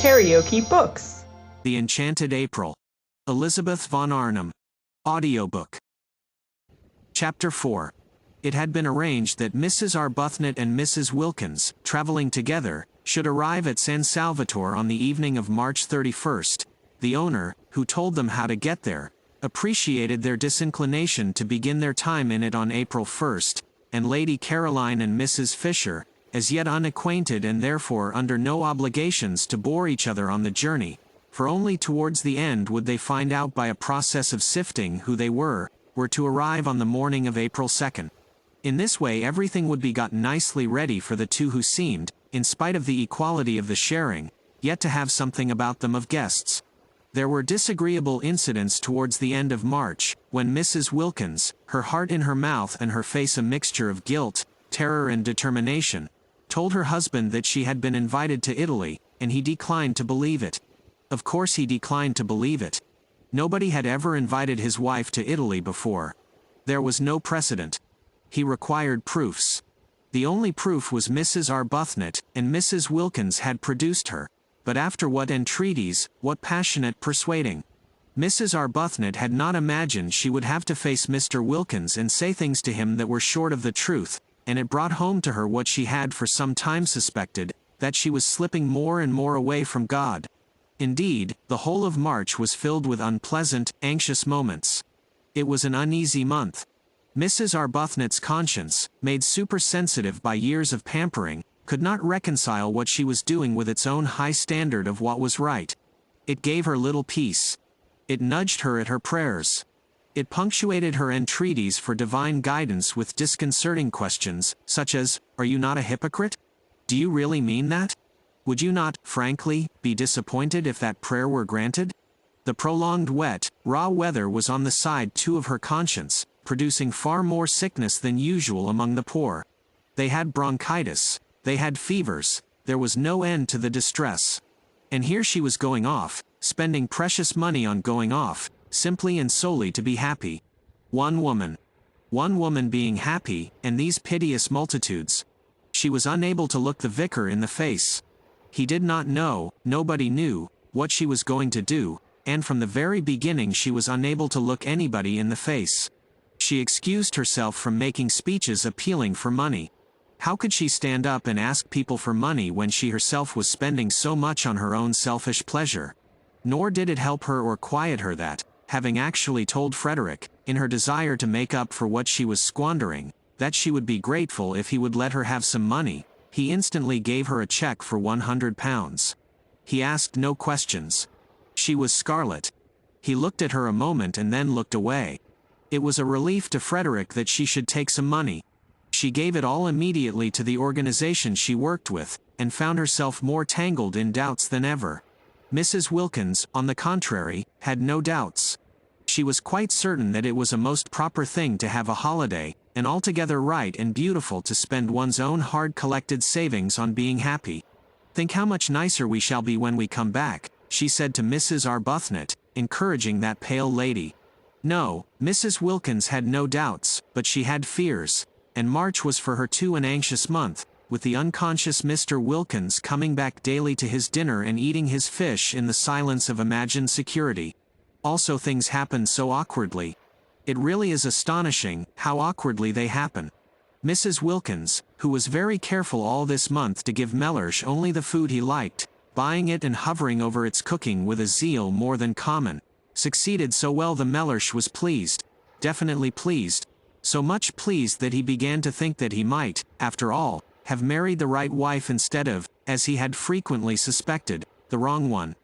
KaraokeBooks. The Enchanted April. Elizabeth von Arnim. Audiobook. Chapter 4. It had been arranged that Mrs. Arbuthnot and Mrs. Wilkins, traveling together, should arrive at San Salvatore on the evening of March 31st. The owner, who told them how to get there, appreciated their disinclination to begin their time in it on April 1st, and Lady Caroline and Mrs. Fisher, as yet unacquainted and therefore under no obligations to bore each other on the journey, for only towards the end would they find out by a process of sifting who they were to arrive on the morning of April 2nd. In this way everything would be got nicely ready for the two who seemed, in spite of the equality of the sharing, yet to have something about them of guests. There were disagreeable incidents towards the end of March, when Mrs. Wilkins, her heart in her mouth and her face a mixture of guilt, terror and determination, told her husband that she had been invited to Italy, and he declined to believe it. Of course he declined to believe it. Nobody had ever invited his wife to Italy before. There was no precedent. He required proofs. The only proof was Mrs. Arbuthnot, and Mrs. Wilkins had produced her. But after what entreaties, what passionate persuading. Mrs. Arbuthnot had not imagined she would have to face Mr. Wilkins and say things to him that were short of the truth, and it brought home to her what she had for some time suspected, that she was slipping more and more away from God. Indeed, the whole of March was filled with unpleasant, anxious moments. It was an uneasy month. Mrs. Arbuthnot's conscience, made supersensitive by years of pampering, could not reconcile what she was doing with its own high standard of what was right. It gave her little peace. It nudged her at her prayers. It punctuated her entreaties for divine guidance with disconcerting questions, such as, "Are you not a hypocrite? Do you really mean that? Would you not, frankly, be disappointed if that prayer were granted?" The prolonged wet, raw weather was on the side too of her conscience, producing far more sickness than usual among the poor. They had bronchitis, they had fevers, there was no end to the distress. And here she was going off, spending precious money on going off, simply and solely to be happy. One woman being happy, and these piteous multitudes. She was unable to look the vicar in the face. He did not know, nobody knew, what she was going to do, and from the very beginning she was unable to look anybody in the face. She excused herself from making speeches appealing for money. How could she stand up and ask people for money when she herself was spending so much on her own selfish pleasure? Nor did it help her or quiet her that, having actually told Frederick, in her desire to make up for what she was squandering, that she would be grateful if he would let her have some money, he instantly gave her a check for £100. He asked no questions. She was scarlet. He looked at her a moment and then looked away. It was a relief to Frederick that she should take some money. She gave it all immediately to the organization she worked with, and found herself more tangled in doubts than ever. Mrs. Wilkins, on the contrary, had no doubts. She was quite certain that it was a most proper thing to have a holiday, and altogether right and beautiful to spend one's own hard-collected savings on being happy. "Think how much nicer we shall be when we come back," she said to Mrs. Arbuthnot, encouraging that pale lady. No, Mrs. Wilkins had no doubts, but she had fears, and March was for her too an anxious month, with the unconscious Mr. Wilkins coming back daily to his dinner and eating his fish in the silence of imagined security. Also things happened so awkwardly. It really is astonishing how awkwardly they happen. Mrs. Wilkins, who was very careful all this month to give Mellersh only the food he liked, buying it and hovering over its cooking with a zeal more than common, succeeded so well the Mellersh was pleased, definitely pleased, so much pleased that he began to think that he might, after all, have married the right wife instead of, as he had frequently suspected, the wrong one.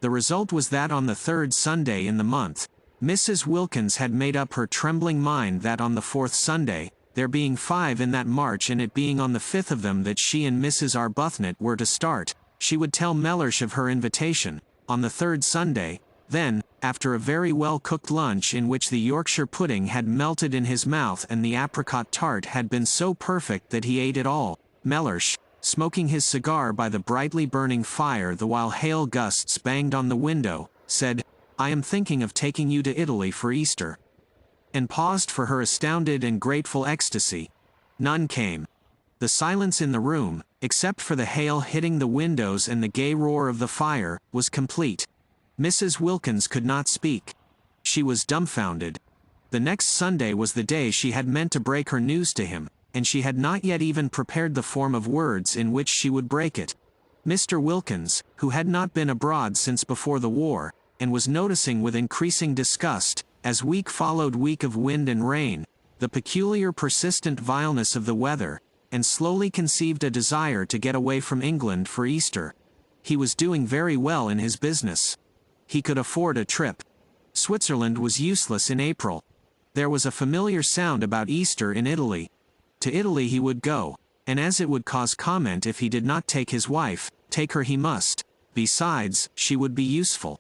The result was that on the third Sunday in the month, Mrs. Wilkins had made up her trembling mind that on the fourth Sunday, there being 5 in that March and it being on the 5th of them that she and Mrs. Arbuthnot were to start, she would tell Mellersh of her invitation, on the third Sunday. Then, after a very well-cooked lunch in which the Yorkshire pudding had melted in his mouth and the apricot tart had been so perfect that he ate it all, Mellersh, smoking his cigar by the brightly burning fire the while hail gusts banged on the window, said, "I am thinking of taking you to Italy for Easter." And paused for her astounded and grateful ecstasy. None came. The silence in the room, except for the hail hitting the windows and the gay roar of the fire, was complete. Mrs. Wilkins could not speak. She was dumbfounded. The next Sunday was the day she had meant to break her news to him, and she had not yet even prepared the form of words in which she would break it. Mr. Wilkins, who had not been abroad since before the war, and was noticing with increasing disgust, as week followed week of wind and rain, the peculiar persistent vileness of the weather, and slowly conceived a desire to get away from England for Easter. He was doing very well in his business. He could afford a trip. Switzerland was useless in April. There was a familiar sound about Easter in Italy. To Italy he would go, and as it would cause comment if he did not take his wife, take her he must. Besides, she would be useful.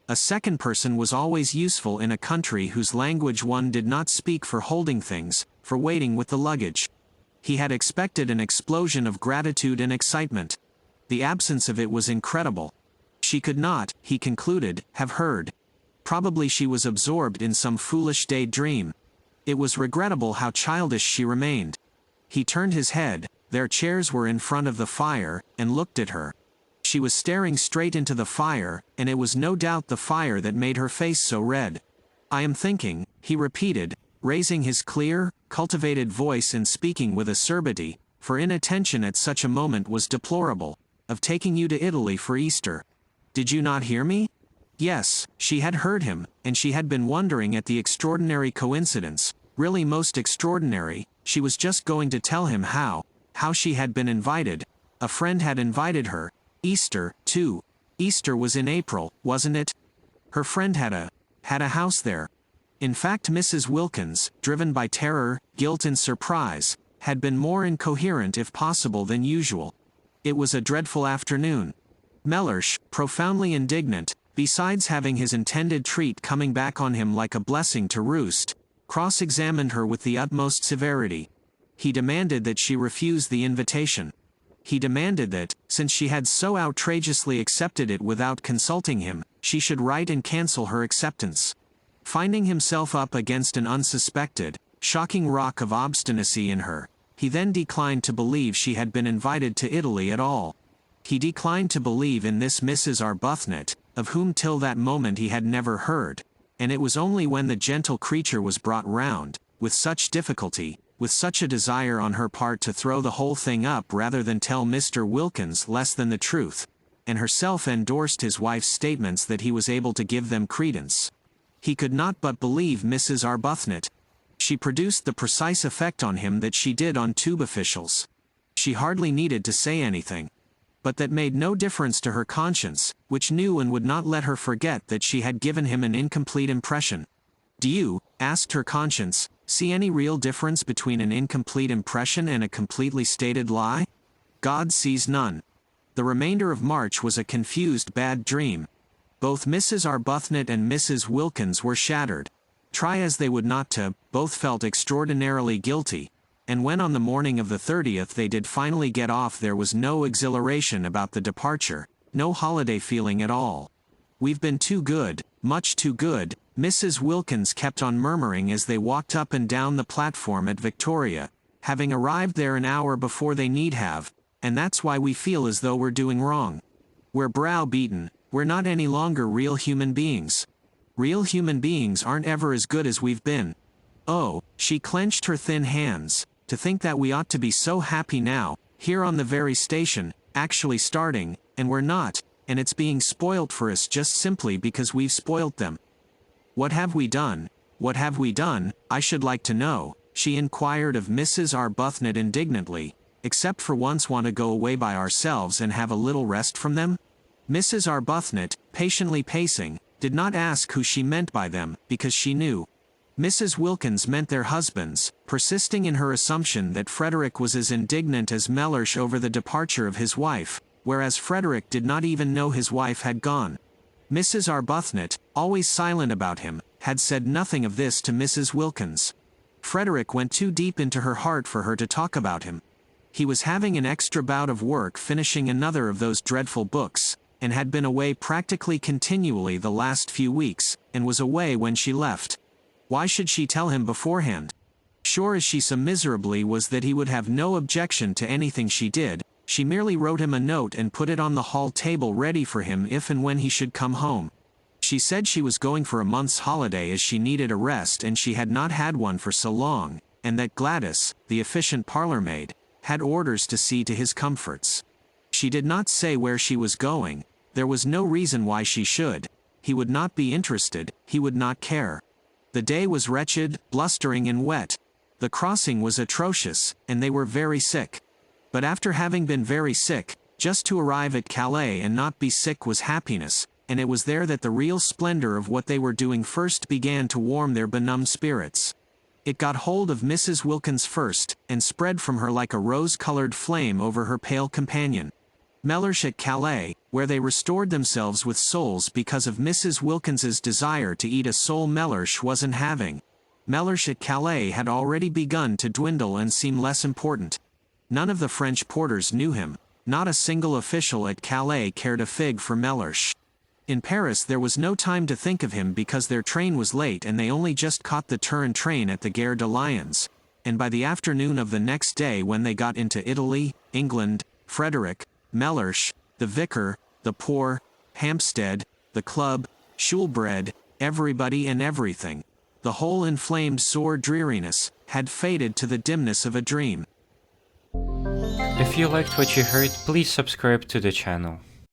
A second person was always useful in a country whose language one did not speak, for holding things, for waiting with the luggage. He had expected an explosion of gratitude and excitement. The absence of it was incredible. She could not, he concluded, have heard. Probably she was absorbed in some foolish daydream. It was regrettable how childish she remained. He turned his head, their chairs were in front of the fire, and looked at her. She was staring straight into the fire, and it was no doubt the fire that made her face so red. "I am thinking," he repeated, raising his clear, cultivated voice and speaking with acerbity, for inattention at such a moment was deplorable, "of taking you to Italy for Easter. Did you not hear me?" Yes, she had heard him, and she had been wondering at the extraordinary coincidence, really most extraordinary. She was just going to tell him how she had been invited. A friend had invited her. Easter, too. Easter was in April, wasn't it? Her friend had a house there. In fact, Mrs. Wilkins, driven by terror, guilt and surprise, had been more incoherent if possible than usual. It was a dreadful afternoon. Mellersh, profoundly indignant, besides having his intended treat coming back on him like a blessing to roost, cross-examined her with the utmost severity. He demanded that she refuse the invitation. He demanded that, since she had so outrageously accepted it without consulting him, she should write and cancel her acceptance. Finding himself up against an unsuspected, shocking rock of obstinacy in her, he then declined to believe she had been invited to Italy at all. He declined to believe in this Mrs. Arbuthnot, of whom till that moment he had never heard, and it was only when the gentle creature was brought round, with such difficulty, with such a desire on her part to throw the whole thing up rather than tell Mr. Wilkins less than the truth, and herself endorsed his wife's statements, that he was able to give them credence. He could not but believe Mrs. Arbuthnot. She produced the precise effect on him that she did on tube officials. She hardly needed to say anything. But that made no difference to her conscience, which knew and would not let her forget that she had given him an incomplete impression. "Do you," asked her conscience, "see any real difference between an incomplete impression and a completely stated lie?" God sees none. The remainder of March was a confused bad dream. Both Mrs. Arbuthnot and Mrs. Wilkins were shattered. Try as they would not to, both felt extraordinarily guilty. And when on the morning of the 30th they did finally get off, there was no exhilaration about the departure, no holiday feeling at all. "We've been too good, much too good," Mrs. Wilkins kept on murmuring as they walked up and down the platform at Victoria, having arrived there an hour before they need have, "and that's why we feel as though we're doing wrong. We're browbeaten, we're not any longer real human beings. Real human beings aren't ever as good as we've been. Oh," she clenched her thin hands, "to think that we ought to be so happy now, here on the very station, actually starting, and we're not, and it's being spoilt for us just simply because we've spoilt them. What have we done? What have we done, I should like to know," she inquired of Mrs. Arbuthnot indignantly, "except for once want to go away by ourselves and have a little rest from them?" Mrs. Arbuthnot, patiently pacing, did not ask who she meant by them, because she knew. Mrs. Wilkins meant their husbands, persisting in her assumption that Frederick was as indignant as Mellersh over the departure of his wife, whereas Frederick did not even know his wife had gone. Mrs. Arbuthnot, always silent about him, had said nothing of this to Mrs. Wilkins. Frederick went too deep into her heart for her to talk about him. He was having an extra bout of work finishing another of those dreadful books, and had been away practically continually the last few weeks, and was away when she left. Why should she tell him beforehand? sure as she so miserably was that he would have no objection to anything she did, she merely wrote him a note and put it on the hall table ready for him if and when he should come home. She said she was going for a month's holiday as she needed a rest and she had not had one for so long, and that Gladys, the efficient parlour-maid, had orders to see to his comforts. She did not say where she was going. There was no reason why she should. He would not be interested, he would not care. The day was wretched, blustering and wet. The crossing was atrocious, and they were very sick. But after having been very sick, just to arrive at Calais and not be sick was happiness, and it was there that the real splendor of what they were doing first began to warm their benumbed spirits. It got hold of Mrs. Wilkins first, and spread from her like a rose-colored flame over her pale companion. Mellersh at Calais, where they restored themselves with soles because of Mrs. Wilkins's desire to eat a sole Mellersh wasn't having. Mellersh at Calais had already begun to dwindle and seem less important. None of the French porters knew him. Not a single official at Calais cared a fig for Mellersh. In Paris there was no time to think of him because their train was late and they only just caught the Turin train at the Gare de Lyons, and by the afternoon of the next day when they got into Italy, England, Frederick, Mellersh, the vicar, the poor, Hampstead, the club, Shoolbred, everybody and everything, the whole inflamed sore dreariness, had faded to the dimness of a dream. If you liked what you heard, please subscribe to the channel.